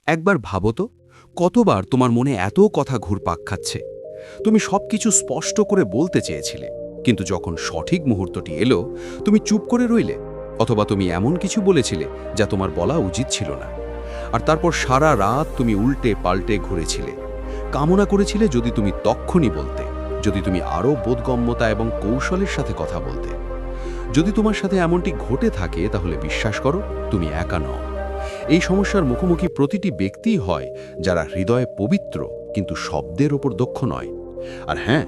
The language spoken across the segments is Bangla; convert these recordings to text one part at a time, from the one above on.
একবার ভাবো তো, কতবার তোমার মনে এত কথা ঘুরপাক খাচ্ছে। তুমি সবকিছু স্পষ্ট করে বলতে চেয়েছিলে, কিন্তু যখন সঠিক মুহূর্তটি এলো, তুমি চুপ করে রইলে, অথবা তুমি এমন কিছু বলেছিলে যা তোমার বলা উচিত ছিল না। আর তারপর সারা রাত তুমি উল্টে পাল্টে ঘুরেছিলে, কামনা করেছিলে যদি তুমি তক্ষণই বলতে, যদি তুমি আরও বোধগম্যতা এবং কৌশলের সাথে কথা বলতে। যদি তোমার সাথে এমনটি ঘটে থাকে, তাহলে বিশ্বাস করো, তুমি একা নও। এই সমস্যার মুখোমুখি প্রতিটি ব্যক্তিই হয় যারা হৃদয়ে পবিত্র কিন্তু শব্দের ওপর দক্ষ নয়। আর হ্যাঁ,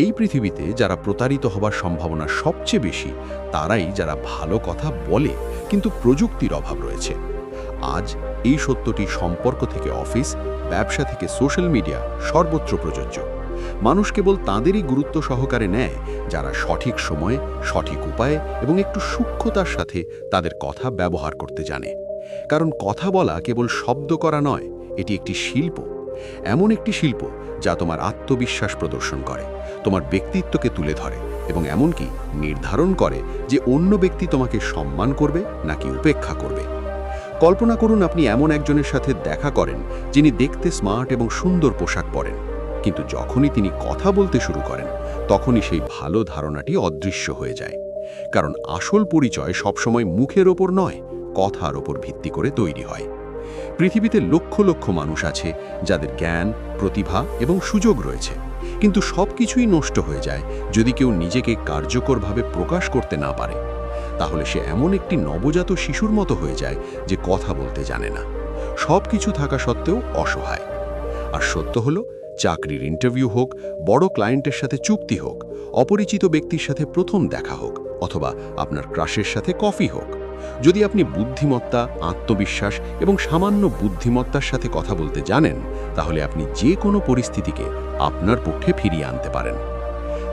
এই পৃথিবীতে যারা প্রতারিত হবার সম্ভাবনা সবচেয়ে বেশি, তারাই যারা ভালো কথা বলে কিন্তু প্রযুক্তির অভাব রয়েছে। আজ এই সত্যটি সম্পর্ক থেকে অফিস, ব্যবসা থেকে সোশ্যাল মিডিয়া সর্বত্র প্রযোজ্য। মানুষ কেবল তাঁদেরই গুরুত্ব সহকারে নেয় যারা সঠিক সময়ে, সঠিক উপায়ে এবং একটু সূক্ষ্মতার সাথে তাদের কথা ব্যবহার করতে জানে। কারণ কথা বলা কেবল শব্দ করা নয়, এটি একটি শিল্প। এমন একটি শিল্প যা তোমার আত্মবিশ্বাস প্রদর্শন করে, তোমার ব্যক্তিত্বকে তুলে ধরে এবং এমনকি নির্ধারণ করে যে অন্য ব্যক্তি তোমাকে সম্মান করবে নাকি উপেক্ষা করবে। কল্পনা করুন আপনি এমন একজনের সাথে দেখা করেন যিনি দেখতে স্মার্ট এবং সুন্দর পোশাক পরেন, কিন্তু যখনই তিনি কথা বলতে শুরু করেন, তখনই সেই ভালো ধারণাটি অদৃশ্য হয়ে যায়। কারণ আসল পরিচয় সবসময় মুখের ওপর নয়, কথার ওপর ভিত্তি করে তৈরি হয়। পৃথিবীতে লক্ষ লক্ষ মানুষ আছে যাদের জ্ঞান, প্রতিভা এবং সুযোগ রয়েছে, কিন্তু সবকিছুই নষ্ট হয়ে যায় যদি কেউ নিজেকে কার্যকরভাবে প্রকাশ করতে না পারে। তাহলে সে এমন একটি নবজাত শিশুর মতো হয়ে যায় যে কথা বলতে জানে না, সব কিছু থাকা সত্ত্বেও অসহায়। আর সত্য হলো, চাকরির ইন্টারভিউ হোক, বড় ক্লায়েন্টের সাথে চুক্তি হোক, অপরিচিত ব্যক্তির সাথে প্রথম দেখা হোক, অথবা আপনার ক্রাশের সাথে কফি হোক, যদি আপনি বুদ্ধিমত্তা, আত্মবিশ্বাস এবং সামান্য বুদ্ধিমত্তার সাথে কথা বলতে জানেন, তাহলে আপনি যে কোনো পরিস্থিতিকে আপনার পক্ষে ফিরিয়ে আনতে পারেন।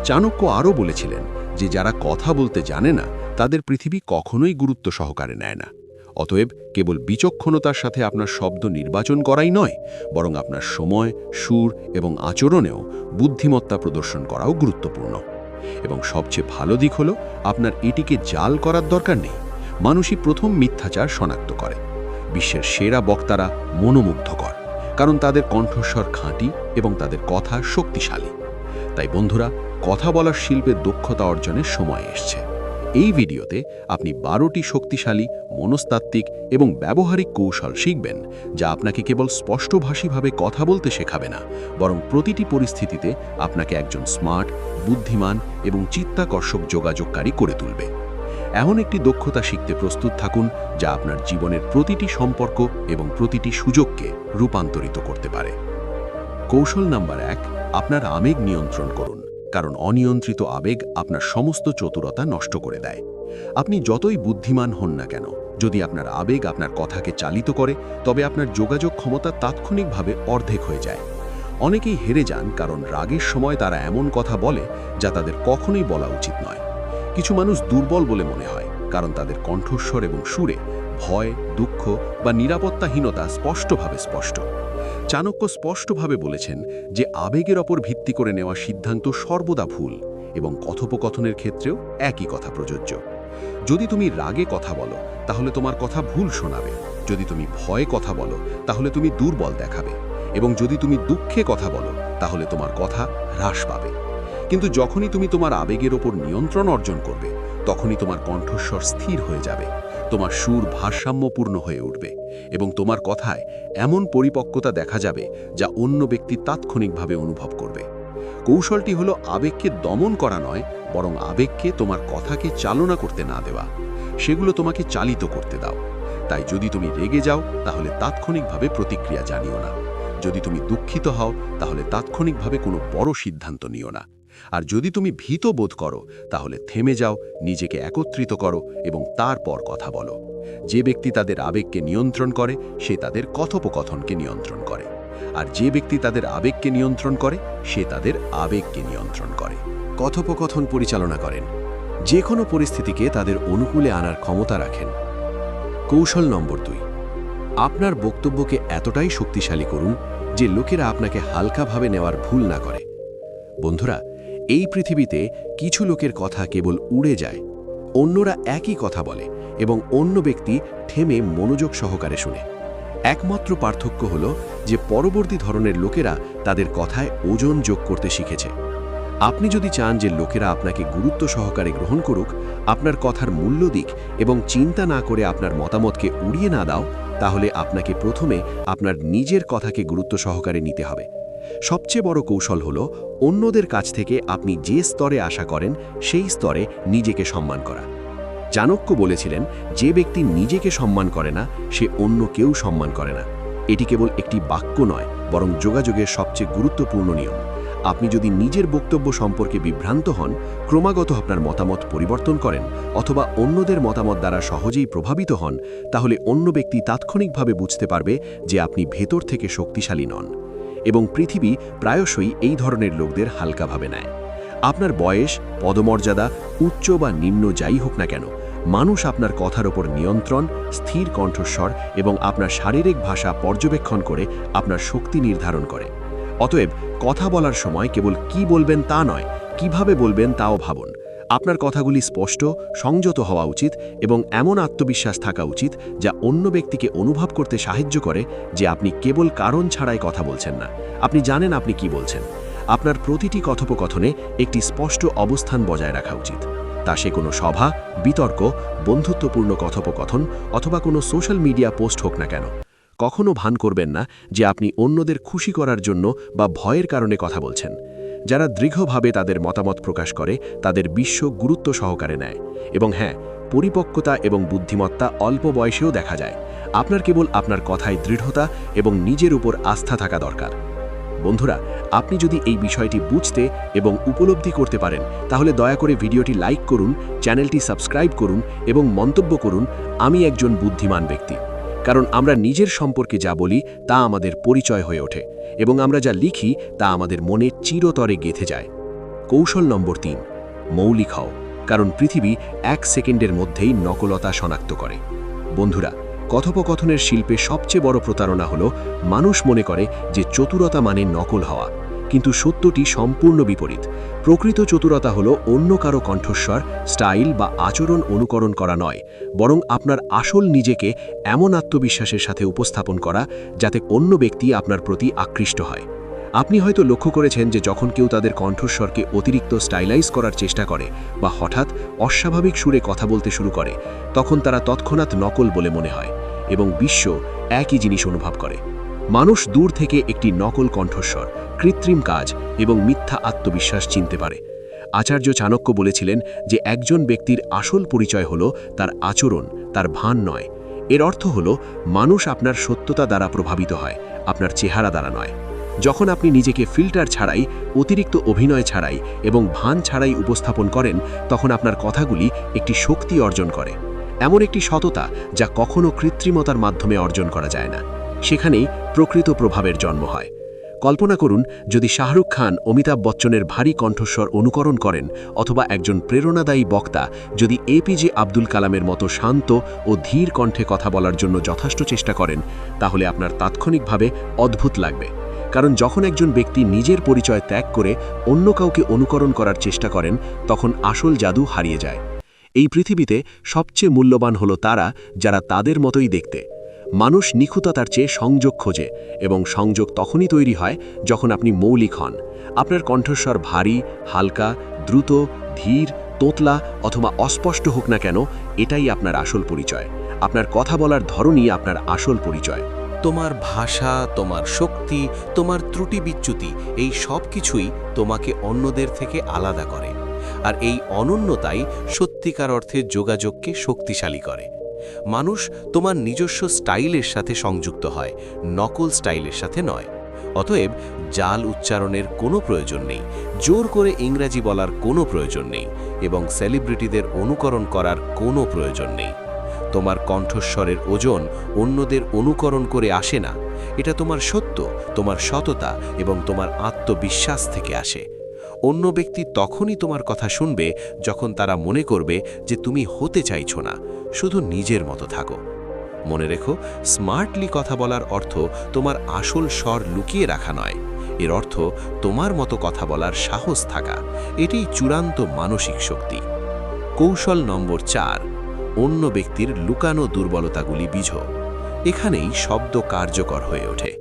চাণক্য আরও বলেছিলেন যে যারা কথা বলতে জানে না, তাদের পৃথিবী কখনোই গুরুত্ব সহকারে নেয় না। অতএব কেবল বিচক্ষণতার সাথে আপনার শব্দ নির্বাচন করাই নয়, বরং আপনার সময়, সুর এবং আচরণেও বুদ্ধিমত্তা প্রদর্শন করাও গুরুত্বপূর্ণ। এবং সবচেয়ে ভালো দিক হলো, আপনার এটিকে জাল করার দরকার নেই। মানুষই প্রথম মিথ্যাচার শনাক্ত করে। বিশ্বের সেরা বক্তারা মনোমুগ্ধকর, কারণ তাদের কণ্ঠস্বর খাঁটি এবং তাদের কথা শক্তিশালী। তাই বন্ধুরা, কথা বলার শিল্পে দক্ষতা অর্জনের সময় এসছে। এই ভিডিওতে আপনি 12টি শক্তিশালী, মনস্তাত্ত্বিক এবং ব্যবহারিক কৌশল শিখবেন, যা আপনাকে কেবল স্পষ্টভাষীভাবে কথা বলতে শেখাবে না, বরং প্রতিটি পরিস্থিতিতে আপনাকে একজন স্মার্ট, বুদ্ধিমান এবং চিত্তাকর্ষক যোগাযোগকারী করে তুলবে। এমন একটি দক্ষতা শিখতে প্রস্তুত থাকুন যা আপনার জীবনের প্রতিটি সম্পর্ক এবং প্রতিটি সুযোগকে রূপান্তরিত করতে পারে। কৌশল নাম্বার 1, আপনার আবেগ নিয়ন্ত্রণ করুন, কারণ অনিয়ন্ত্রিত আবেগ আপনার সমস্ত চতুরতা নষ্ট করে দেয়। আপনি যতই বুদ্ধিমান হন না কেন, যদি আপনার আবেগ আপনার কথাকে চালিত করে, তবে আপনার যোগাযোগ ক্ষমতা তাৎক্ষণিকভাবে অর্ধেক হয়ে যায়। অনেকেই হেরে যান কারণ রাগের সময় তারা এমন কথা বলে যা তাদের কখনোই বলা উচিত নয়। কিছু মানুষ দুর্বল বলে মনে হয় কারণ তাদের কণ্ঠস্বর এবং সুরে ভয়, দুঃখ বা নিরাপত্তাহীনতা স্পষ্টভাবে স্পষ্ট। চাণক্য স্পষ্টভাবে বলেছেন যে আবেগের ওপর ভিত্তি করে নেওয়া সিদ্ধান্ত সর্বদা ভুল, এবং কথোপকথনের ক্ষেত্রেও একই কথা প্রযোজ্য। যদি তুমি রাগে কথা বলো, তাহলে তোমার কথা ভুল শোনাবে। যদি তুমি ভয়ে কথা বলো, তাহলে তুমি দুর্বল দেখাবে। এবং যদি তুমি দুঃখে কথা বলো, তাহলে তোমার কথা হ্রাস পাবে। কিন্তু যখনই তুমি তোমার আবেগের ওপর নিয়ন্ত্রণ অর্জন করবে, তখনই তোমার কণ্ঠস্বর স্থির হয়ে যাবে, তোমার সুর ভারসাম্যপূর্ণ হয়ে উঠবে, এবং তোমার কথায় এমন পরিপক্কতা দেখা যাবে যা অন্য ব্যক্তি তাৎক্ষণিকভাবে অনুভব করবে। কৌশলটি হলো আবেগকে দমন করা নয়, বরং আবেগকে তোমার কথাকে চালনা করতে না দেওয়া, সেগুলো তোমাকে চালিত করতে দাও। তাই যদি তুমি রেগে যাও, তাহলে তাৎক্ষণিকভাবে প্রতিক্রিয়া জানিও না। যদি তুমি দুঃখিত হও, তাহলে তাৎক্ষণিকভাবে কোনো বড় সিদ্ধান্ত নিও না। আর যদি তুমি ভীত বোধ করো, তাহলে থেমে যাও, নিজেকে একত্রিত করো এবং তারপর কথা বলো। যে ব্যক্তি তাদের আবেগকে নিয়ন্ত্রণ করে, সে তাদের কথোপকথনকে নিয়ন্ত্রণ করে। আর যে ব্যক্তি তাদের আবেগকে নিয়ন্ত্রণ করে, সে তাদের আবেগকে নিয়ন্ত্রণ করে। কথোপকথন পরিচালনা করেন, যে কোনো পরিস্থিতিকে তাদের অনুকূলে আনার ক্ষমতা রাখেন। কৌশল নম্বর 2, আপনার বক্তব্যকে এতটাই শক্তিশালী করুন যে লোকেরা আপনাকে হালকাভাবে নেওয়ার ভুল না করে। বন্ধুরা, এই পৃথিবীতে কিছু লোকের কথা কেবল উড়ে যায়, অন্যরা একই কথা বলে এবং অন্য ব্যক্তি থেমে মনোযোগ সহকারে শুনে। একমাত্র পার্থক্য হলো যে পরবর্তী ধরনের লোকেরা তাদের কথায় ওজন যোগ করতে শিখেছে। আপনি যদি চান যে লোকেরা আপনাকে গুরুত্ব সহকারে গ্রহণ করুক, আপনার কথার মূল্য দিক এবং চিন্তা না করে আপনার মতামতকে উড়িয়ে না দাও, তাহলে আপনাকে প্রথমে আপনার নিজের কথাকে গুরুত্ব সহকারে নিতে হবে। সবচেয়ে বড় কৌশল হলো অন্যদের কাছ থেকে আপনি যে স্তরে আশা করেন সেই স্তরে নিজেকে সম্মান করা। চাণক্য বলেছিলেন, যে ব্যক্তি নিজেকে সম্মান করে না সে অন্য কেউ সম্মান করে না। এটি কেবল একটি বাক্য নয়, বরং যোগাযোগের সবচেয়ে গুরুত্বপূর্ণ নিয়ম। আপনি যদি নিজের বক্তব্য সম্পর্কে বিভ্রান্ত হন, ক্রমাগত আপনার মতামত পরিবর্তন করেন অথবা অন্যদের মতামত দ্বারা সহজেই প্রভাবিত হন, তাহলে অন্য ব্যক্তি তাৎক্ষণিকভাবে বুঝতে পারবে যে আপনি ভেতর থেকে শক্তিশালী নন। এবং পৃথিবী প্রায়শই এই ধরনের লোকদের হালকাভাবে নেয়। আপনার বয়স, পদমর্যাদা, উচ্চ বা নিম্ন যাই হোক না কেন, মানুষ আপনার কথার ওপর নিয়ন্ত্রণ, স্থির কণ্ঠস্বর এবং আপনার শারীরিক ভাষা পর্যবেক্ষণ করে আপনার শক্তি নির্ধারণ করে। অতএব কথা বলার সময় কেবল কি বলবেন তা নয়, কিভাবে বলবেন তাও ভাবুন। আপনার কথাগুলি স্পষ্ট, সংযত হওয়া উচিত এবং এমন আত্মবিশ্বাস থাকা উচিত যা অন্য ব্যক্তিকে অনুভব করতে সাহায্য করে যে আপনি কেবল কারণ ছাড়াই কথা বলছেন না, আপনি জানেন আপনি কি বলছেন। আপনার প্রতিটি কথোপকথনে একটি স্পষ্ট অবস্থান বজায় রাখা উচিত। তা সে কোনো সভা, বিতর্ক, বন্ধুত্বপূর্ণ কথোপকথন অথবা কোনো সোশ্যাল মিডিয়া পোস্ট হোক না কেন। কখনো ভান করবেন না যে আপনি অন্যদের খুশি করার জন্য বা ভয়ের কারণে কথা বলছেন। যারা দৃঢ়ভাবে তাদের মতামত প্রকাশ করে তাদের বিশ্ব গুরুত্ব সহকারে নেয়। এবং হ্যাঁ, পরিপক্কতা এবং বুদ্ধিমত্তা অল্প বয়সেও দেখা যায়। আপনার কেবল আপনার কথায় দৃঢ়তা এবং নিজের উপর আস্থা থাকা দরকার। বন্ধুরা, আপনি যদি এই বিষয়টি বুঝতে এবং উপলব্ধি করতে পারেন, তাহলে দয়া করে ভিডিওটি লাইক করুন, চ্যানেলটি সাবস্ক্রাইব করুন এবং মন্তব্য করুন, আমি একজন বুদ্ধিমান ব্যক্তি। কারণ আমরা নিজের সম্পর্কে যা বলি তা আমাদের পরিচয় হয়ে ওঠে এবং আমরা যা লিখি তা আমাদের মনে চিরতরে গেঁথে যায়। কৌশল নম্বর ৩, মৌলিক হও, কারণ পৃথিবী ১ সেকেন্ডের মধ্যেই নকলতা শনাক্ত করে। বন্ধুরা, কথোপকথনের শিল্পে সবচেয়ে বড় প্রতারণা হলো মানুষ মনে করে যে চতুরতা মানে নকল হওয়া, কিন্তু সত্যটি সম্পূর্ণ বিপরীত। প্রকৃত চতুরতা হলো অন্য কারো কণ্ঠস্বর, স্টাইল বা আচরণ অনুকরণ করা নয়, বরং আপনার আসল নিজেকে এমন আত্মবিশ্বাসের সাথে উপস্থাপন করা যাতে অন্য ব্যক্তি আপনার প্রতি আকৃষ্ট হয়। আপনি হয়তো লক্ষ্য করেছেন যে যখন কেউ তাদের কণ্ঠস্বরকে অতিরিক্ত স্টাইলাইজ করার চেষ্টা করে বা হঠাৎ অস্বাভাবিক সুরে কথা বলতে শুরু করে, তখন তারা তৎক্ষণাৎ নকল বলে মনে হয় এবং বিশ্ব একই জিনিস অনুভব করে। মানুষ দূর থেকে একটি নকল কণ্ঠস্বর, কৃত্রিম কাজ এবং মিথ্যা আত্মবিশ্বাস চিনতে পারে। আচার্য চাণক্য বলেছিলেন যে একজন ব্যক্তির আসল পরিচয় হল তার আচরণ, তার ভান নয়। এর অর্থ হল মানুষ আপনার সত্যতা দ্বারা প্রভাবিত হয়, আপনার চেহারা দ্বারা নয়। যখন আপনি নিজেকে ফিল্টার ছাড়াই, অতিরিক্ত অভিনয় ছাড়াই এবং ভান ছাড়াই উপস্থাপন করেন, তখন আপনার কথাগুলি একটি শক্তি অর্জন করে, এমন একটি সততা যা কখনো কৃত্রিমতার মাধ্যমে অর্জন করা যায় না। সেখানেই প্রকৃত প্রভাবের জন্ম হয়। কল্পনা করুন যদি শাহরুখ খান অমিতাভ বচ্চনের ভারী কণ্ঠস্বর অনুকরণ করেন, অথবা একজন প্রেরণাদায়ী বক্তা যদি এপিজে আব্দুল কালামের মতো শান্ত ও ধীর কণ্ঠে কথা বলার জন্য যথেষ্ট চেষ্টা করেন, তাহলে আপনার তাৎক্ষণিকভাবে অদ্ভুত লাগবে। কারণ যখন একজন ব্যক্তি নিজের পরিচয় ত্যাগ করে অন্য কাউকে অনুকরণ করার চেষ্টা করেন, তখন আসল জাদু হারিয়ে যায়। এই পৃথিবীতে সবচেয়ে মূল্যবান হলো তারা যারা তাদের মতোই দেখতে। মানুষ নিখুঁততার চেয়ে সংযোগ খোঁজে এবং সংযোগ তখনই তৈরি হয় যখন আপনি মৌলিক হন। আপনার কণ্ঠস্বর ভারী, হালকা, দ্রুত, ধীর, তোতলা অথবা অস্পষ্ট হোক না কেন, এটাই আপনার আসল পরিচয়। আপনার কথা বলার ধরনই আপনার আসল পরিচয়। তোমার ভাষা, তোমার শক্তি, তোমার ত্রুটি বিচ্যুতি, এই সব কিছুই তোমাকে অন্যদের থেকে আলাদা করে। আর এই অনন্যতাই সত্যিকার অর্থে যোগাযোগকে শক্তিশালী করে। মানুষ তোমার নিজস্ব স্টাইলের সাথে সংযুক্ত হয়, নকল স্টাইলের সাথে নয়। অতএব জাল উচ্চারণের কোনো প্রয়োজন নেই, জোর করে ইংরাজি বলার কোনো প্রয়োজন নেই এবং সেলিব্রিটিদের অনুকরণ করার কোনো প্রয়োজন নেই। তোমার কণ্ঠস্বরের ওজন অন্যদের অনুকরণ করে আসে না, এটা তোমার সত্য, তোমার সততা এবং তোমার আত্মবিশ্বাস থেকে আসে। অন্য ব্যক্তি তখনই তোমার কথা শুনবে যখন তারা মনে করবে যে তুমি হতে চাইছো না, শুধু নিজের মতো থাকো। মনে রেখো, স্মার্টলি কথা বলার অর্থ তোমার আসল স্বর লুকিয়ে রাখা নয়, এর অর্থ তোমার মতো কথা বলার সাহস থাকা। এটাই চূড়ান্ত মানসিক শক্তি। কৌশল নম্বর ৪, অন্য ব্যক্তির লুকানো দুর্বলতাগুলি বুঝো। এখানেই শব্দ কার্যকর হয়ে ওঠে।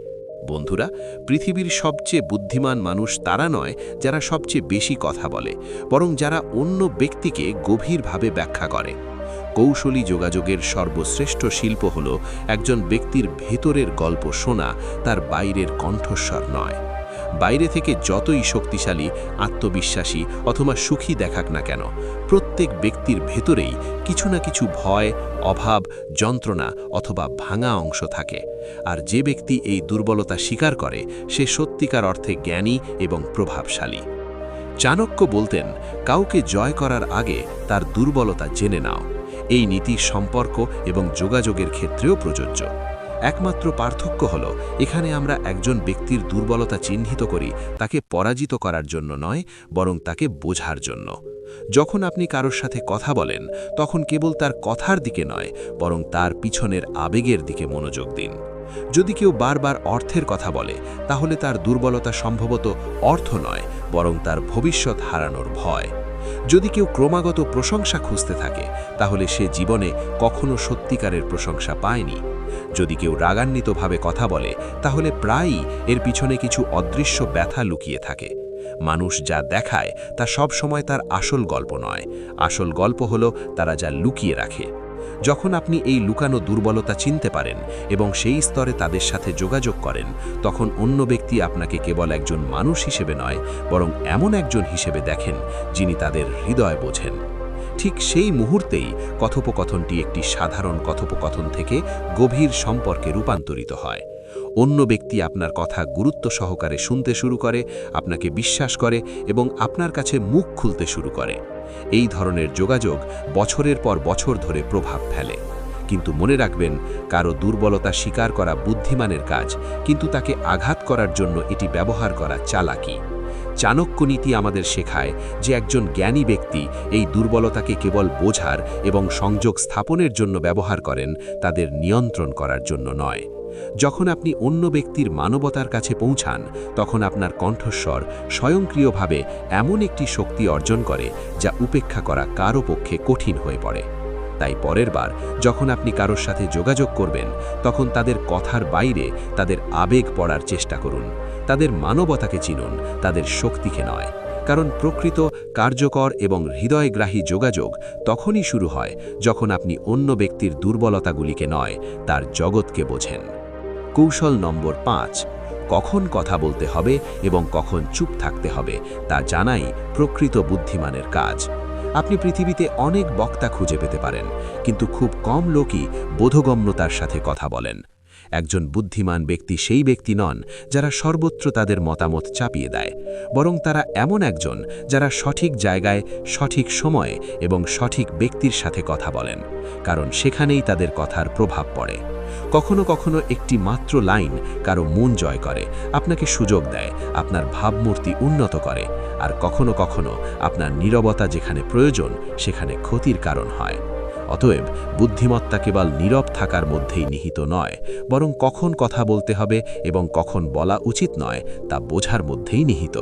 বন্ধুরা, পৃথিবীর সবচেয়ে বুদ্ধিমান মানুষ তারা নয় যারা সবচেয়ে বেশি কথা বলে, বরং যারা অন্য ব্যক্তিকে গভীরভাবে ব্যাখ্যা করে। কৌশলী যোগাযোগের সর্বশ্রেষ্ঠ শিল্প হল একজন ব্যক্তির ভেতরের গল্প শোনা, তার বাইরের কণ্ঠস্বর নয়। বাইরে থেকে যতই শক্তিশালী, আত্মবিশ্বাসী অথবা সুখী দেখাক না কেন, প্রত্যেক ব্যক্তির ভেতরেই কিছু না কিছু ভয়, অভাব, যন্ত্রণা অথবা ভাঙা অংশ থাকে। আর যে ব্যক্তি এই দুর্বলতা স্বীকার করে, সে সত্যিকার অর্থে জ্ঞানী এবং প্রভাবশালী। চাণক্য বলতেন, কাউকে জয় করার আগে তার দুর্বলতা জেনে নাও। এই নীতি সম্পর্ক এবং যোগাযোগের ক্ষেত্রেও প্রযোজ্য। একমাত্র পার্থক্য হল, এখানে আমরা একজন ব্যক্তির দুর্বলতা চিহ্নিত করি তাকে পরাজিত করার জন্য নয়, বরং তাকে বোঝার জন্য। যখন আপনি কারোর সাথে কথা বলেন, তখন কেবল তার কথার দিকে নয়, বরং তার পিছনের আবেগের দিকে মনোযোগ দিন। যদি কেউ বারবার অর্থের কথা বলে, তাহলে তার দুর্বলতা সম্ভবত অর্থ নয়, বরং তার ভবিষ্যৎ হারানোর ভয়। যদি কেউ ক্রমাগত প্রশংসা খুঁজতে থাকে, তাহলে সে জীবনে কখনো সত্যিকারের প্রশংসা পায়নি। যদি কেউ রাগান্বিতভাবে কথা বলে, তাহলে প্রায়ই এর পিছনে কিছু অদৃশ্য ব্যথা লুকিয়ে থাকে। মানুষ যা দেখায় তা সব সময় তার আসল গল্প নয়। আসল গল্প হলো তারা যা লুকিয়ে রাখে। যখন আপনি এই লুকানো দুর্বলতা চিনতে পারেন এবং সেই স্তরে তাদের সাথে যোগাযোগ করেন, তখন অন্য ব্যক্তি আপনাকে কেবল একজন মানুষ হিসেবে নয়, বরং এমন একজন হিসেবে দেখেন যিনি তাদের হৃদয় বোঝেন। ঠিক সেই মুহূর্তেই কথোপকথনটি একটি সাধারণ কথোপকথন থেকে গভীর সম্পর্কে রূপান্তরিত হয়। অন্য ব্যক্তি আপনার কথা গুরুত্ব সহকারে শুনতে শুরু করে, আপনাকে বিশ্বাস করে এবং আপনার কাছে মুখ খুলতে শুরু করে। এই ধরনের যোগাযোগ বছরের পর বছর ধরে প্রভাব ফেলে। কিন্তু মনে রাখবেন, কারো দুর্বলতা স্বীকার করা বুদ্ধিমানের কাজ, কিন্তু তাকে আঘাত করার জন্য এটি ব্যবহার করা চালাকি। চাণক্য নীতি আমাদের শেখায় যে একজন জ্ঞানী ব্যক্তি এই দুর্বলতাকে কেবল বোঝার এবং সংযোগ স্থাপনের জন্য ব্যবহার করেন, তাদের নিয়ন্ত্রণ করার জন্য নয়। যখন আপনি অন্য ব্যক্তির মানবতার কাছে পৌঁছান, তখন আপনার কণ্ঠস্বর স্বয়ংক্রিয়ভাবে এমন একটি শক্তি অর্জন করে যা উপেক্ষা করা কারো পক্ষে কঠিন হয়ে পড়ে। তাই পরের বার যখন আপনি কারোর সাথে যোগাযোগ করবেন, তখন তাদের কথার বাইরে তাদের আবেগ পড়ার চেষ্টা করুন। তাদের মানবতাকে চিনুন, তাদের শক্তিকে নয়। কারণ প্রকৃত, কার্যকর এবং হৃদয়গ্রাহী যোগাযোগ তখনই শুরু হয় যখন আপনি অন্য ব্যক্তির দুর্বলতাগুলিকে নয়, তার জগৎকে বোঝেন। কৌশল নম্বর 5, কখন কথা বলতে হবে এবং কখন চুপ থাকতে হবে তা জানাই প্রকৃত বুদ্ধিমানের কাজ। আপনি পৃথিবীতে অনেক বক্তা খুঁজে পেতে পারেন, কিন্তু খুব কম লোকই বোধগম্যতার সাথে কথা বলেন। একজন বুদ্ধিমান ব্যক্তি সেই ব্যক্তি নন যারা সর্বত্র তাদের মতামত চাপিয়ে দেয়, বরং তারা এমন একজন যারা সঠিক জায়গায়, সঠিক সময়ে এবং সঠিক ব্যক্তির সাথে কথা বলেন, কারণ সেখানেই তাদের কথার প্রভাব পড়ে। কখনো কখনো একটি মাত্র লাইন কারো মন জয় করে, আপনাকে সুযোগ দেয়, আপনার ভাবমূর্তি উন্নত করে। আর কখনো কখনো আপনার নীরবতা যেখানে প্রয়োজন, সেখানে ক্ষতির কারণ হয়। অতএব বুদ্ধিমত্তা কেবল নীরব থাকার মধ্যেই নিহিত নয়, বরং কখন কথা বলতে হবে এবং কখন বলা উচিত নয় তা বোঝার মধ্যেই নিহিত।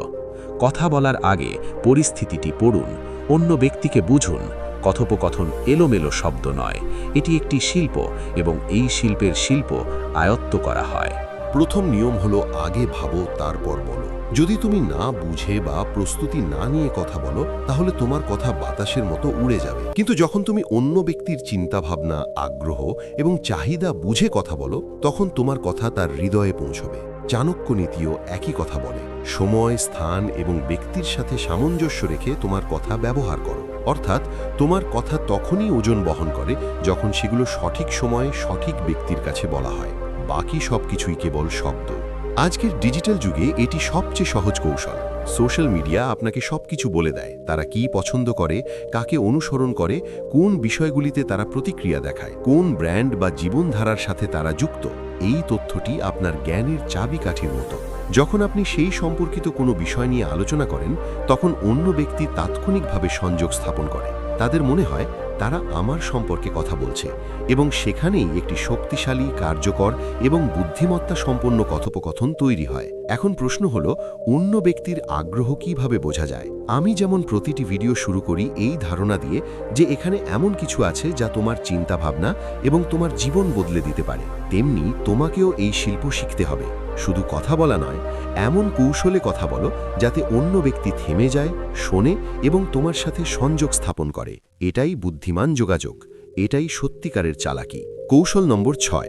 কথা বলার আগে পরিস্থিতিটি পড়ুন, অন্য ব্যক্তিকে বুঝুন। কথোপকথন এলোমেলো শব্দ নয়, এটি একটি শিল্প এবং এই শিল্পের শিল্প আয়ত্ত করা হয়। প্রথম নিয়ম হলো আগে ভাবো, তারপর বলো। যদি তুমি না বুঝে বা প্রস্তুতি না নিয়ে কথা বলো, তাহলে তোমার কথা বাতাসের মতো উড়ে যাবে। কিন্তু যখন তুমি অন্য ব্যক্তির চিন্তাভাবনা, আগ্রহ এবং চাহিদা বুঝে কথা বলো, তখন তোমার কথা তার হৃদয়ে পৌঁছবে। চাণক্য নীতিও একই কথা বলে, সময়, স্থান এবং ব্যক্তির সাথে সামঞ্জস্য রেখে তোমার কথা ব্যবহার করো। অর্থাৎ তোমার কথা তখনই ওজন বহন করে যখন সেগুলো সঠিক সময়ে সঠিক ব্যক্তির কাছে বলা হয়। বাকি সবকিছুই কেবল শব্দ। আজকের ডিজিটাল যুগে এটি সবচেয়ে সহজ কৌশল। সোশ্যাল মিডিয়া আপনাকে সবকিছু বলে দেয়, তারা কি পছন্দ করে, কাকে অনুসরণ করে, কোন বিষয়গুলিতে তারা প্রতিক্রিয়া দেখায়, কোন ব্র্যান্ড বা জীবনধারার সাথে তারা যুক্ত। এই তথ্যটি আপনার জ্ঞানের চাবিকাঠির মতো। যখন আপনি সেই সম্পর্কিত কোনো বিষয় নিয়ে আলোচনা করেন, তখন অন্য ব্যক্তি তাৎক্ষণিকভাবে সংযোগ স্থাপন করে। তাদের মনে হয় তারা আমার সম্পর্কে কথা বলছে এবং সেখানেই একটি শক্তিশালী, কার্যকর এবং বুদ্ধিমত্তা সম্পন্ন কথোপকথন তৈরি হয়। এখন প্রশ্ন হলো, অন্য ব্যক্তির আগ্রহ কিভাবে বোঝা যায়? আমি যেমন প্রতিটি ভিডিও শুরু করি এই ধারণা দিয়ে যে এখানে এমন কিছু আছে যা তোমার চিন্তাভাবনা এবং তোমার জীবন বদলে দিতে পারে, তেমনি তোমাকেও এই শিল্প শিখতে হবে। শুধু কথা বলা নয়, এমন কৌশলে কথা বলো যাতে অন্য ব্যক্তি থেমে যায়, শোনে এবং তোমার সাথে সংযোগ স্থাপন করে। এটাই বুদ্ধিমান যোগাযোগ, এটাই সত্যিকারের চালাকি। কৌশল নম্বর 6,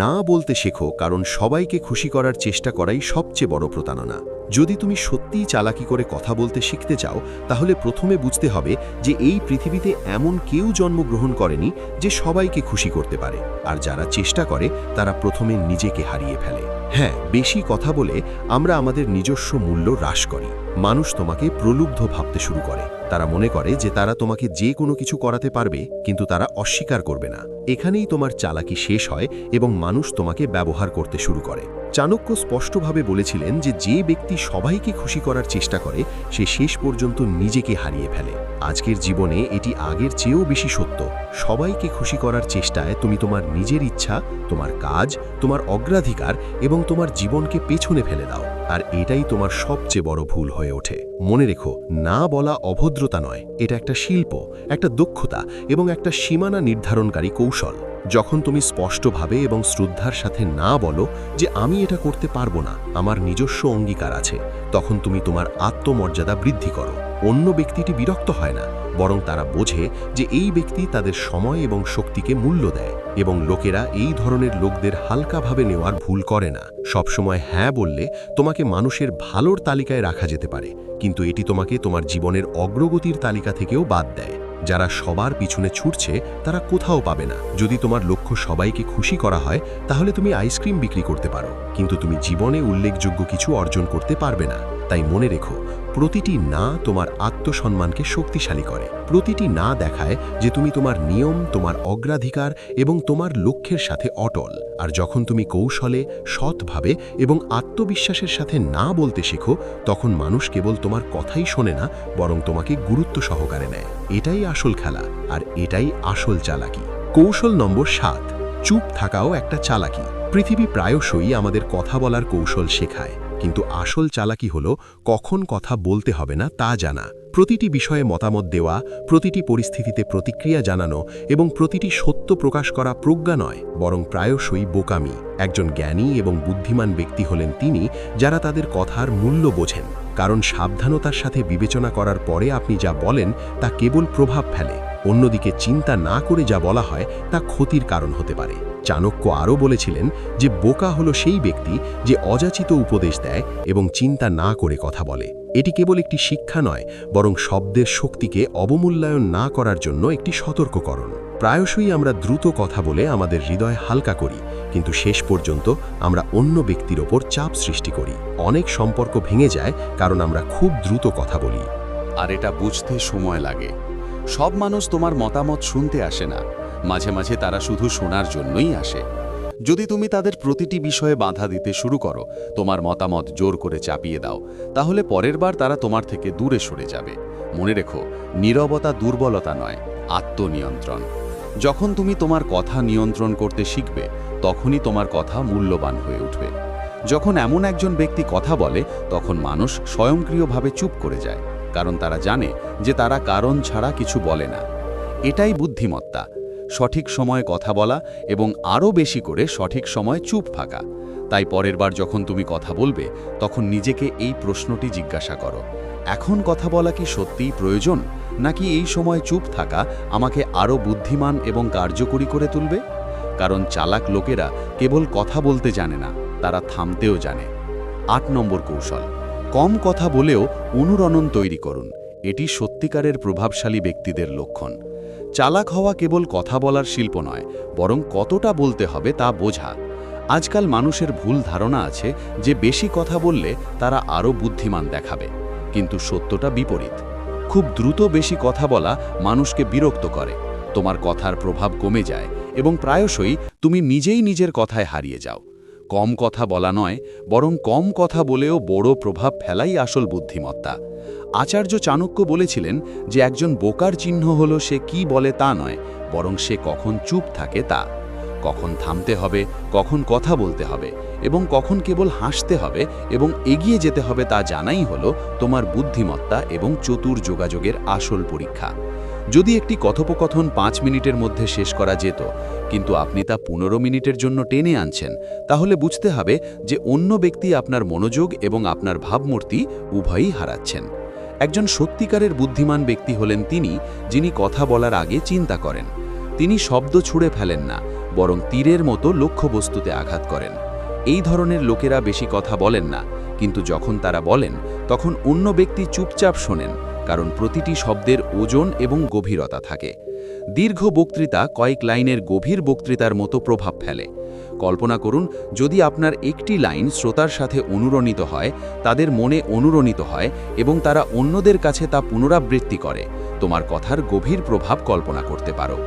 না বলতে শেখো, কারণ সবাইকে খুশি করার চেষ্টা করাই সবচেয়ে বড় প্রতারণা। যদি তুমি সত্যিই চালাকি করে কথা বলতে শিখতে চাও, তাহলে প্রথমে বুঝতে হবে যে এই পৃথিবীতে এমন কেউ জন্মগ্রহণ করেনি যে সবাইকে খুশি করতে পারে, আর যারা চেষ্টা করে তারা প্রথমে নিজেকে হারিয়ে ফেলে। হ্যাঁ, বেশি কথা বলে আমরা আমাদের নিজস্ব মূল্য হ্রাস করি। মানুষ তোমাকে প্রলুব্ধ ভাবতে শুরু করে। তারা মনে করে যে তারা তোমাকে যে কোনো কিছু করাতে পারবে, কিন্তু তারা অস্বীকার করবে না। এখানেই তোমার চালাকি শেষ হয় এবং মানুষ তোমাকে ব্যবহার করতে শুরু করে। চাণক্য স্পষ্টভাবে বলেছিলেন যে ব্যক্তি সবাইকে খুশি করার চেষ্টা করে সে শেষ পর্যন্ত নিজেকে হারিয়ে ফেলে। আজকের জীবনে এটি আগের চেয়েও বেশি সত্য। সবাইকে খুশি করার চেষ্টায় তুমি তোমার নিজের ইচ্ছা, তোমার কাজ, তোমার অগ্রাধিকার এবং তোমার জীবনকে পেছনে ফেলে দাও, আর এটাই তোমার সবচেয়ে বড় ভুল হয়ে ওঠে। মনে রেখো, না বলা অভদ্রতা নয়, এটা একটা শিল্প, একটা দক্ষতা এবং একটা সীমানা নির্ধারণকারী কৌশল। যখন তুমি স্পষ্টভাবে এবং শ্রদ্ধার সাথে না বলো যে আমি এটা করতে পারবো না, আমার নিজস্ব অঙ্গীকার আছে, তখন তুমি তোমার আত্মমর্যাদা বৃদ্ধি করো। অন্য ব্যক্তিটি বিরক্ত হয় না, বরং তারা বোঝে যে এই ব্যক্তি তাদের সময় এবং শক্তিকে মূল্য দেয়। এবং লোকেরা এই ধরনের লোকদের হালকাভাবে নেওয়ার ভুল করে না। সবসময় হ্যাঁ বললে তোমাকে মানুষের ভালোর তালিকায় রাখা যেতে পারে, কিন্তু এটি তোমাকে তোমার জীবনের অগ্রগতির তালিকা থেকেও বাদ দেয়। যারা সবার পিছনে ছুটছে তারা কোথাও পাবে না। যদি তোমার লক্ষ্য সবাইকে খুশি করা হয়, তাহলে তুমি আইসক্রিম বিক্রি করতে পারো, কিন্তু তুমি জীবনে উল্লেখযোগ্য কিছু অর্জন করতে পারবে না। তাই মনে রেখো, প্রতিটি না তোমার আত্মসম্মানকে শক্তিশালী করে। প্রতিটি না দেখায় যে তুমি তোমার নিয়ম, তোমার অগ্রাধিকার এবং তোমার লক্ষ্যের সাথে অটল। আর যখন তুমি কৌশলে, সৎভাবে এবং আত্মবিশ্বাসের সাথে না বলতে শেখো, তখন মানুষ কেবল তোমার কথাই শোনে না, বরং তোমাকে গুরুত্ব সহকারে নেয়। এটাই আসল খেলা, আর এটাই আসল চালাকি। কৌশল নম্বর 7, চুপ থাকাও একটা চালাকি। পৃথিবী প্রায়শই আমাদের কথা বলার কৌশল শেখায়, কিন্তু আসল চালাকি হলো কখন কথা বলতে হবে না তা জানা। প্রতিটি বিষয়ে মতামত দেওয়া, প্রতিটি পরিস্থিতিতে প্রতিক্রিয়া জানানো এবং প্রতিটি সত্য প্রকাশ করা প্রজ্ঞা নয়, বরং প্রায়শই বোকামি। একজন জ্ঞানী এবং বুদ্ধিমান ব্যক্তি হলেন তিনি যারা তাদের কথার মূল্য বোঝেন, কারণ সাবধানতার সাথে বিবেচনা করার পরে আপনি যা বলেন তা কেবল প্রভাব ফেলে। অন্যদিকে চিন্তা না করে যা বলা হয় তা ক্ষতির কারণ হতে পারে। চাণক্য আরও বলেছিলেন যে বোকা হলো সেই ব্যক্তি যে অযাচিত উপদেশ দেয় এবং চিন্তা না করে কথা বলে। এটি কেবল একটি শিক্ষা নয়, বরং শব্দের শক্তিকে অবমূল্যায়ন না করার জন্য একটি সতর্ককরণ। প্রায়শই আমরা দ্রুত কথা বলে আমাদের হৃদয় হালকা করি, কিন্তু শেষ পর্যন্ত আমরা অন্য ব্যক্তির ওপর চাপ সৃষ্টি করি। অনেক সম্পর্ক ভেঙে যায় কারণ আমরা খুব দ্রুত কথা বলি। আর এটা বুঝতে সময় লাগে। সব মানুষ তোমার মতামত শুনতে আসে না, মাঝে মাঝে তারা শুধু শোনার জন্যই আসে। যদি তুমি তাদের প্রতিটি বিষয়ে বাধা দিতে শুরু করো, তোমার মতামত জোর করে চাপিয়ে দাও, তাহলে পরের বার তারা তোমার থেকে দূরে সরে যাবে। মনে রেখো, নীরবতা দুর্বলতা নয়, আত্মনিয়ন্ত্রণ। যখন তুমি তোমার কথা নিয়ন্ত্রণ করতে শিখবে, তখনই তোমার কথা মূল্যবান হয়ে উঠবে। যখন এমন একজন ব্যক্তি কথা বলে, তখন মানুষ স্বয়ংক্রিয়ভাবে চুপ করে যায়, কারণ তারা জানে যে তারা কারণ ছাড়া কিছু বলে না। এটাই বুদ্ধিমত্তা, সঠিক সময়ে কথা বলা এবং আরও বেশি করে সঠিক সময়ে চুপ থাকা। তাই পরের বার যখন তুমি কথা বলবে, তখন নিজেকে এই প্রশ্নটি জিজ্ঞাসা করো, এখন কথা বলা কি সত্যিই প্রয়োজন, নাকি এই সময় চুপ থাকা আমাকে আরও বুদ্ধিমান এবং কার্যকরী করে তুলবে? কারণ চালাক লোকেরা কেবল কথা বলতে জানে না, তারা থামতেও জানে। 8 নম্বর কৌশল, কম কথা বলেও অনুরণন তৈরি করুন। এটি সত্যিকারের প্রভাবশালী ব্যক্তিদের লক্ষণ। চালাক হওয়া কেবল কথা বলার শিল্প নয়, বরং কতটা বলতে হবে তা বোঝা। আজকাল মানুষের ভুল ধারণা আছে যে বেশি কথা বললে তারা আরও বুদ্ধিমান দেখাবে, কিন্তু সত্যটা বিপরীত। খুব দ্রুত বেশি কথা বলা মানুষকে বিরক্ত করে, তোমার কথার প্রভাব কমে যায় এবং প্রায়শই তুমি নিজেই নিজের কথায় হারিয়ে যাও। কম কথা বলা নয়, বরং কম কথা বলেও বড় প্রভাব ফেলাই আসল বুদ্ধিমত্তা। আচার্য চাণক্য বলেছিলেন যে একজন বোকার চিহ্ন হলো সে কি বলে তা নয়, বরং সে কখন চুপ থাকে তা। কখন থামতে হবে, কখন কথা বলতে হবে এবং কখন কেবল হাসতে হবে এবং এগিয়ে যেতে হবে তা জানাই হলো তোমার বুদ্ধিমত্তা এবং চতুর যোগাযোগের আসল পরীক্ষা। যদি একটি কথোপকথন 5 মিনিটের মধ্যে শেষ করা যেত, কিন্তু আপনি তা 15 মিনিটের জন্য টেনে আনছেন, তাহলে বুঝতে হবে যে অন্য ব্যক্তি আপনার মনোযোগ এবং আপনার ভাবমূর্তি উভয়ই হারাচ্ছেন। একজন সত্যিকারের বুদ্ধিমান ব্যক্তি হলেন যিনি কথা বলার আগে চিন্তা করেন। তিনি শব্দ ছুঁড়ে ফেলেন না, বরং তীরের মতো লক্ষ্যবস্তুতে আঘাত করেন। এই ধরনের লোকেরা বেশি কথা বলেন না, কিন্তু যখন তারা বলেন তখন অন্য ব্যক্তি চুপচাপ শোনেন, কারণ প্রতিটি শব্দের ওজন এবং গভীরতা থাকে। দীর্ঘ বক্তৃতা কয়েক লাইনের গভীর বক্তৃতার মতো প্রভাব ফেলে। কল্পনা করুন, যদি আপনার একটি লাইন শ্রোতার সাথে অনুরণিত হয়, তাদের মনে অনুরণিত হয় এবং তারা অন্যদের কাছে তা পুনরাবৃত্তি করে, তোমার কথার গভীর প্রভাব কল্পনা করতে পারো।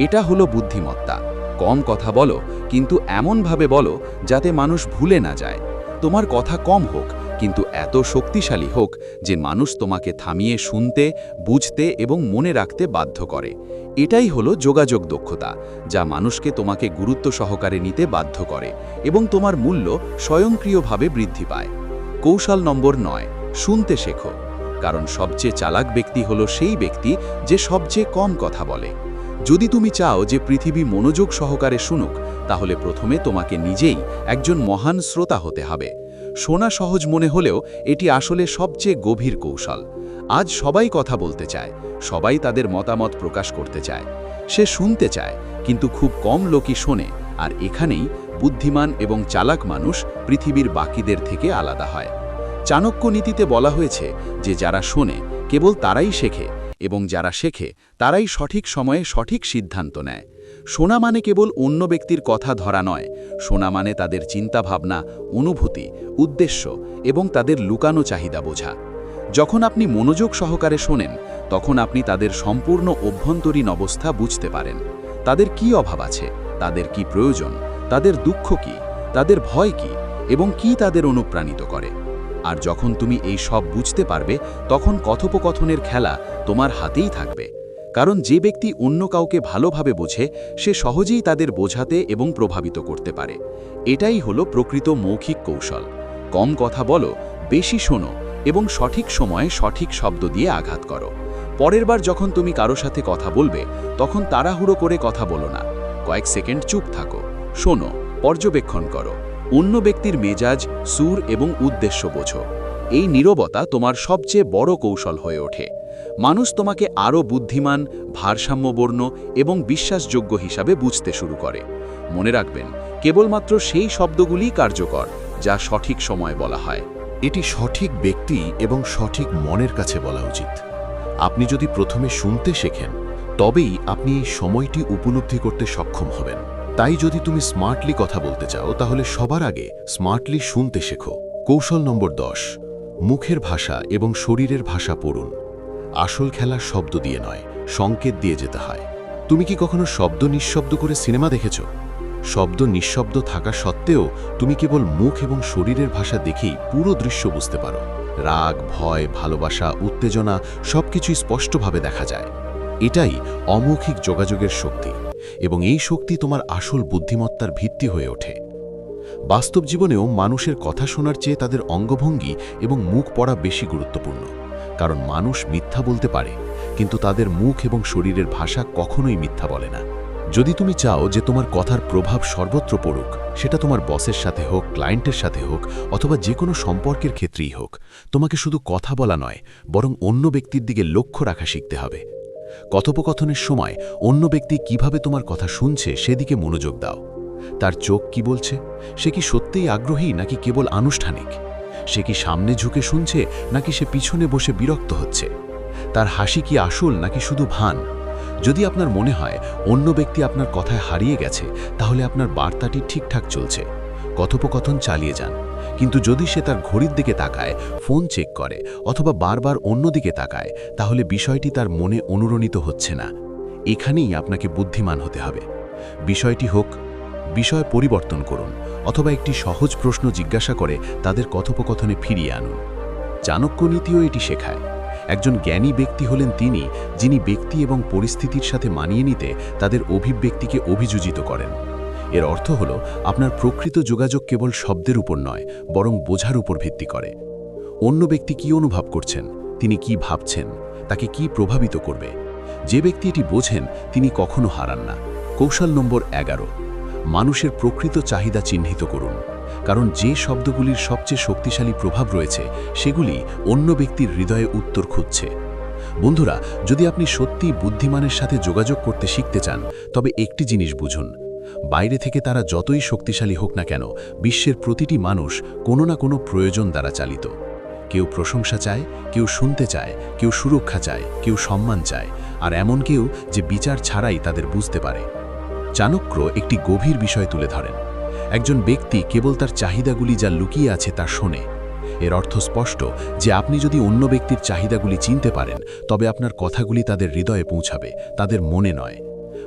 এটা হলো বুদ্ধিমত্তা। কম কথা বলো, কিন্তু এমনভাবে বলো যাতে মানুষ ভুলে না যায়। তোমার কথা কম হোক, কিন্তু এত শক্তিশালী হোক যে মানুষ তোমাকে থামিয়ে শুনতে, বুঝতে এবং মনে রাখতে বাধ্য করে। এটাই হলো যোগাযোগ দক্ষতা, যা মানুষকে তোমাকে গুরুত্ব সহকারে নিতে বাধ্য করে এবং তোমার মূল্য স্বয়ংক্রিয়ভাবে বৃদ্ধি পায়। কৌশল নম্বর 9, শুনতে শেখো। কারণ সবচেয়ে চালাক ব্যক্তি হলো সেই ব্যক্তি যে সবচেয়ে কম কথা বলে। যদি তুমি চাও যে পৃথিবী মনোযোগ সহকারে শুনুক, তাহলে প্রথমে তোমাকে নিজেই একজন মহান শ্রোতা হতে হবে। শোনা সহজ মনে হলেও এটি আসলে সবচেয়ে গভীর কৌশল। আজ সবাই কথা বলতে চায়, সবাই তাদের মতামত প্রকাশ করতে চায়। সে শুনতে চায়, কিন্তু খুব কম লোকই শোনে, আর এখানেই বুদ্ধিমান এবং চালাক মানুষ পৃথিবীর বাকিদের থেকে আলাদা হয়। চাণক্য নীতিতে বলা হয়েছে যে যারা শোনে কেবল তারাই শেখে, এবং যারা শেখে তারাই সঠিক সময়ে সঠিক সিদ্ধান্ত নেয়। শোনা মানে কেবল অন্য ব্যক্তির কথা ধরা নয়, শোনা মানে তাদের চিন্তাভাবনা, অনুভূতি, উদ্দেশ্য এবং তাদের লুকানো চাহিদা বোঝা। যখন আপনি মনোযোগ সহকারে শোনেন, তখন আপনি তাদের সম্পূর্ণ অভ্যন্তরীণ অবস্থা বুঝতে পারেন। তাদের কি অভাব আছে, তাদের কি প্রয়োজন, তাদের দুঃখ কি, তাদের ভয় কি এবং কি তাদের অনুপ্রাণিত করে। আর যখন তুমি এই সব বুঝতে পারবে, তখন কথোপকথনের খেলা তোমার হাতেই থাকবে। কারণ যে ব্যক্তি অন্য কাউকে ভালোভাবে বোঝে, সে সহজেই তাদের বোঝাতে এবং প্রভাবিত করতে পারে। এটাই হলো প্রকৃত মৌখিক কৌশল। কম কথা বলো, বেশি শোনো এবং সঠিক সময়ে সঠিক শব্দ দিয়ে আঘাত করো। পরের বার যখন তুমি কারো সাথে কথা বলবে, তখন তাড়াহুড়ো করে কথা বলো না। কয়েক সেকেন্ড চুপ থাকো, শোনো, পর্যবেক্ষণ করো, অন্য ব্যক্তির মেজাজ, সুর এবং উদ্দেশ্য বোঝো। এই নীরবতা তোমার সবচেয়ে বড় কৌশল হয়ে ওঠে। মানুষ তোমাকে আরও বুদ্ধিমান, ভারসাম্যবর্ণ এবং বিশ্বাসযোগ্য হিসাবে বুঝতে শুরু করে। মনে রাখবেন, কেবলমাত্র সেই শব্দগুলিই কার্যকর যা সঠিক সময় বলা হয়। এটি সঠিক ব্যক্তি এবং সঠিক মনের কাছে বলা উচিত। আপনি যদি প্রথমে শুনতে শেখেন, তবেই আপনি এই সময়টি উপলব্ধি করতে সক্ষম হবেন। তাই যদি তুমি স্মার্টলি কথা বলতে চাও, তাহলে সবার আগে স্মার্টলি শুনতে শেখো। কৌশল নম্বর 10, মুখের ভাষা এবং শরীরের ভাষা পড়ুন। আসল খেলা শব্দ দিয়ে নয়, সংকেত দিয়ে যেতে হয়। তুমি কি কখনো শব্দ নিঃশব্দ করে সিনেমা দেখেছ? শব্দ নিঃশব্দ থাকা সত্ত্বেও তুমি কেবল মুখ এবং শরীরের ভাষা দেখেই পুরো দৃশ্য বুঝতে পারো। রাগ, ভয়, ভালোবাসা, উত্তেজনা সবকিছুই স্পষ্টভাবে দেখা যায়। এটাই অমৌখিক যোগাযোগের শক্তি, এবং এই শক্তি তোমার আসল বুদ্ধিমত্তার ভিত্তি হয়ে ওঠে। বাস্তব জীবনেও মানুষের কথা শোনার চেয়ে তাদের অঙ্গভঙ্গি এবং মুখ পড়া বেশি গুরুত্বপূর্ণ। কারণ মানুষ মিথ্যা বলতে পারে, কিন্তু তাদের মুখ এবং শরীরের ভাষা কখনোই মিথ্যা বলে না। যদি তুমি চাও যে তোমার কথার প্রভাব সর্বত্র পড়ুক, সেটা তোমার বসের সাথে হোক, ক্লায়েন্টের সাথে হোক, অথবা যে কোনো সম্পর্কের ক্ষেত্রেই হোক, তোমাকে শুধু কথা বলা নয়, বরং অন্য ব্যক্তির দিকে লক্ষ্য রাখা শিখতে হবে। কথোপকথনের সময় অন্য ব্যক্তি কিভাবে তোমার কথা শুনছে সেদিকে মনোযোগ দাও। তার চোখ কি বলছে? সে কি সত্যিই আগ্রহী নাকি কেবল আনুষ্ঠানিক? সে কি সামনে ঝুঁকে শুনছে নাকি সে পিছনে বসে বিরক্ত হচ্ছে? তার হাসি কি আসল নাকি শুধু ভান? যদি আপনার মনে হয় অন্য ব্যক্তি আপনার কথায় হারিয়ে গেছে, তাহলে আপনার বার্তাটি ঠিকঠাক চলছে। কথোপকথন চালিয়ে যান। কিন্তু যদি সে তার ঘড়ির দিকে তাকায়, ফোন চেক করে অথবা বারবার অন্যদিকে তাকায়, তাহলে বিষয়টি তার মনে অনুরণিত হচ্ছে না। এখানেই আপনাকে বুদ্ধিমান হতে হবে। বিষয় পরিবর্তন করুন। অথবা একটি সহজ প্রশ্ন জিজ্ঞাসা করে তাদের কথোপকথনে ফিরিয়ে আনুন। চাণক্য নীতিও এটি শেখায়। একজন জ্ঞানী ব্যক্তি হলেন তিনি, যিনি ব্যক্তি এবং পরিস্থিতির সাথে মানিয়ে নিতে তাদের অভিব্যক্তিকে অভিযোজিত করেন। এর অর্থ হল আপনার প্রকৃত যোগাযোগ কেবল শব্দের উপর নয়, বরং বোঝার উপর ভিত্তি করে। অন্য ব্যক্তি কি অনুভব করছেন, তিনি কি ভাবছেন, তাকে কি প্রভাবিত করবে। যে ব্যক্তি এটি বোঝেন তিনি কখনো হারান না। কৌশল নম্বর 11, মানুষের প্রকৃত চাহিদা চিহ্নিত করুন। কারণ যে শব্দগুলির সবচেয়ে শক্তিশালী প্রভাব রয়েছে সেগুলি অন্য ব্যক্তির হৃদয়ে উত্তর খুঁজছে। বন্ধুরা, যদি আপনি সত্যি বুদ্ধিমানের সাথে যোগাযোগ করতে শিখতে চান, তবে একটি জিনিস বুঝুন, বাইরে থেকে তারা যতই শক্তিশালী হোক না কেন, বিশ্বের প্রতিটি মানুষ কোনো না কোনো প্রয়োজন দ্বারা চালিত। কেউ প্রশংসা চায়, কেউ শুনতে চায়, কেউ সুরক্ষা চায়, কেউ সম্মান চায়, আর এমন কেউ যে বিচার ছাড়াই তাদের বুঝতে পারে। চাণক্য একটি গভীর বিষয় তুলে ধরেন। একজন ব্যক্তি কেবল তার চাহিদাগুলি যা লুকিয়ে আছে তা শোনে। এর অর্থ স্পষ্ট যে আপনি যদি অন্য ব্যক্তির চাহিদাগুলি চিনতে পারেন, তবে আপনার কথাগুলি তাদের হৃদয়ে পৌঁছাবে, তাদের মনে নয়।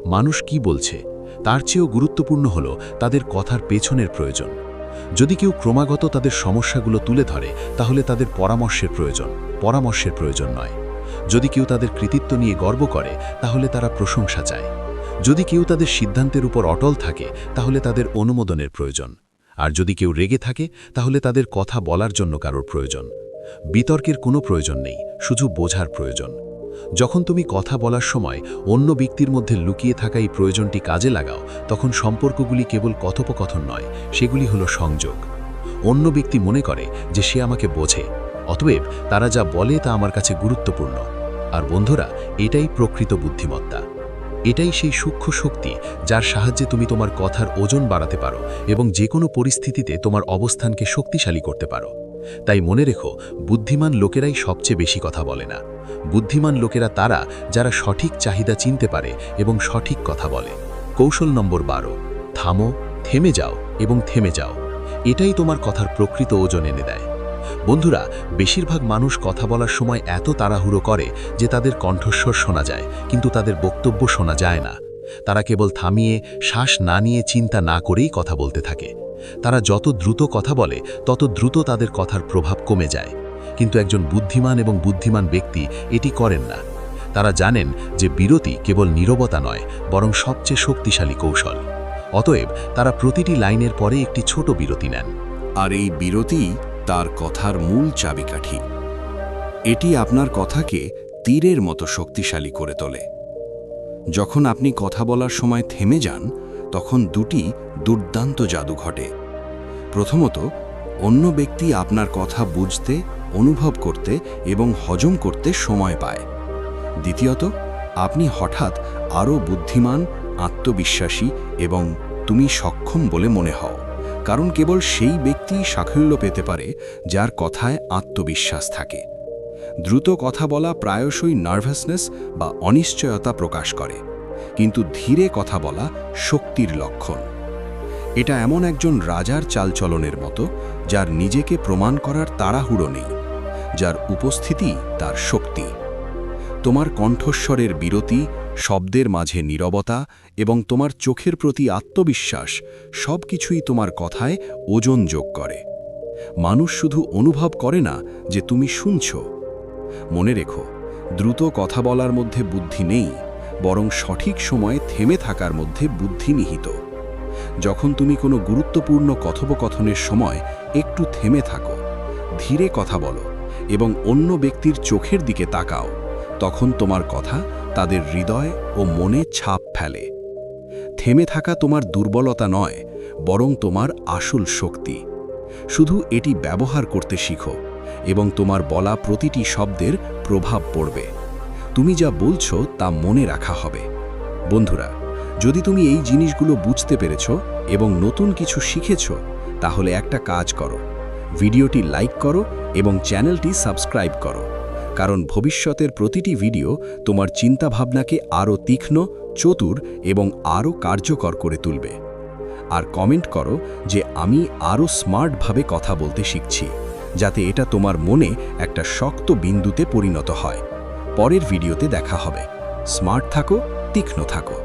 মানুষ কি বলছে তার চেয়েও গুরুত্বপূর্ণ হল তাদের কথার পেছনের প্রয়োজন। যদি কেউ ক্রমাগত তাদের সমস্যাগুলো তুলে ধরে, তাহলে তাদের পরামর্শের প্রয়োজন নয়। যদি কেউ তাদের কৃতিত্ব নিয়ে গর্ব করে, তাহলে তারা প্রশংসা চায়। যদি কেউ তাদের সিদ্ধান্তের উপর অটল থাকে, তাহলে তাদের অনুমোদনের প্রয়োজন। আর যদি কেউ রেগে থাকে, তাহলে তাদের কথা বলার জন্য কারোর প্রয়োজন। বিতর্কের কোনো প্রয়োজন নেই, শুধু বোঝার প্রয়োজন। যখন তুমি কথা বলার সময় অন্য ব্যক্তির মধ্যে লুকিয়ে থাকা এই প্রয়োজনটি কাজে লাগাও, তখন সম্পর্কগুলি কেবল কথোপকথন নয়, সেগুলি হলো সংযোগ। অন্য ব্যক্তি মনে করে যে সে আমাকে বোঝে, অতএব তারা যা বলে তা আমার কাছে গুরুত্বপূর্ণ। আর বন্ধুরা, এটাই প্রকৃত বুদ্ধিমত্তা। এটাই সেই সূক্ষ্ম শক্তি যার সাহায্যে তুমি তোমার কথার ওজন বাড়াতে পারো এবং যে কোনো পরিস্থিতিতে তোমার অবস্থানকে শক্তিশালী করতে পারো। তাই মনে রেখো, বুদ্ধিমান লোকেরাই সবচেয়ে বেশি কথা বলে না। বুদ্ধিমান লোকেরা তারা যারা সঠিক চাহিদা চিনতে পারে এবং সঠিক কথা বলে। কৌশল নম্বর 12, থামো, থেমে যাও এবং থেমে যাও। এটাই তোমার কথার প্রকৃত ওজন এনে দেয়। বন্ধুরা, বেশিরভাগ মানুষ কথা বলার সময় এত তাড়াহুড়ো করে যে তাদের কণ্ঠস্বর শোনা যায়, কিন্তু তাদের বক্তব্য শোনা যায় না। তারা কেবল থামিয়ে, শ্বাস না নিয়ে, চিন্তা না করেই কথা বলতে থাকে। তারা যত দ্রুত কথা বলে, তত দ্রুত তাদের কথার প্রভাব কমে যায়। কিন্তু একজন বুদ্ধিমান ব্যক্তি এটি করেন না। তারা জানেন যে বিরতি কেবল নীরবতা নয়, বরং সবচেয়ে শক্তিশালী কৌশল। অতএব তারা প্রতিটি লাইনের পরে একটি ছোট বিরতি নেন। আর এই বিরতি তার কথার মূল চাবিকাঠি। এটি আপনার কথাকে তীরের মতো শক্তিশালী করে তোলে। যখন আপনি কথা বলার সময় থেমে যান, তখন দুটি দুর্দান্ত জাদু ঘটে। প্রথমত, অন্য ব্যক্তি আপনার কথা বুঝতে, অনুভব করতে এবং হজম করতে সময় পায়। দ্বিতীয়ত, আপনি হঠাৎ আরও বুদ্ধিমান, আত্মবিশ্বাসী এবং তুমি সক্ষম বলে মনে হও, কারণ কেবল সেই ব্যক্তি সাফল্য পেতে পারে যার কথায় আত্মবিশ্বাস থাকে। দ্রুত কথা বলা প্রায়শই নার্ভাসনেস বা অনিশ্চয়তা প্রকাশ করে, কিন্তু ধীরে কথা বলা শক্তির লক্ষণ। এটা এমন একজন রাজার চালচলনের মতো, যার নিজেকে প্রমাণ করার তাড়াহুড়ো নেই, যার উপস্থিতি তার শক্তি। তোমার কণ্ঠস্বরের বিরতি, শব্দের মাঝে নীরবতা এবং তোমার চোখের প্রতি আত্মবিশ্বাস সবকিছুই তোমার কথায় ওজন যোগ করে। মানুষ শুধু অনুভব করে না যে তুমি শুনছ। মনে রেখো, দ্রুত কথা বলার মধ্যে বুদ্ধি নেই, বরং সঠিক সময়ে থেমে থাকার মধ্যে বুদ্ধি নিহিত। যখন তুমি কোনো গুরুত্বপূর্ণ কথোপকথনের সময় একটু থেমে থাকো, ধীরে কথা বলো এবং অন্য ব্যক্তির চোখের দিকে তাকাও, তখন তোমার কথা তাদের হৃদয় ও মনে ছাপ ফেলে। থেমে থাকা তোমার দুর্বলতা নয়, বরং তোমার আসল শক্তি। শুধু এটি ব্যবহার করতে শিখো এবং তোমার বলা প্রতিটি শব্দের প্রভাব পড়বে। তুমি যা বলছো তা মনে রাখা হবে। বন্ধুরা, যদি তুমি এই জিনিসগুলো বুঝতে পেরেছ এবং নতুন কিছু শিখেছ, তাহলে একটা কাজ করো, ভিডিওটি লাইক করো এবং চ্যানেলটি সাবস্ক্রাইব করো, কারণ ভবিষ্যতের প্রতিটি ভিডিও তোমার চিন্তাভাবনাকে আরও তীক্ষ্ণ, চতুর এবং আরও কার্যকর করে তুলবে। আর কমেন্ট করো যে আমি আরও স্মার্টভাবে কথা বলতে শিখছি, যাতে এটা তোমার মনে একটা শক্ত বিন্দুতে পরিণত হয়। পরের ভিডিওতে দেখা হবে। স্মার্ট থাকো, তীক্ষ্ণ থাকো।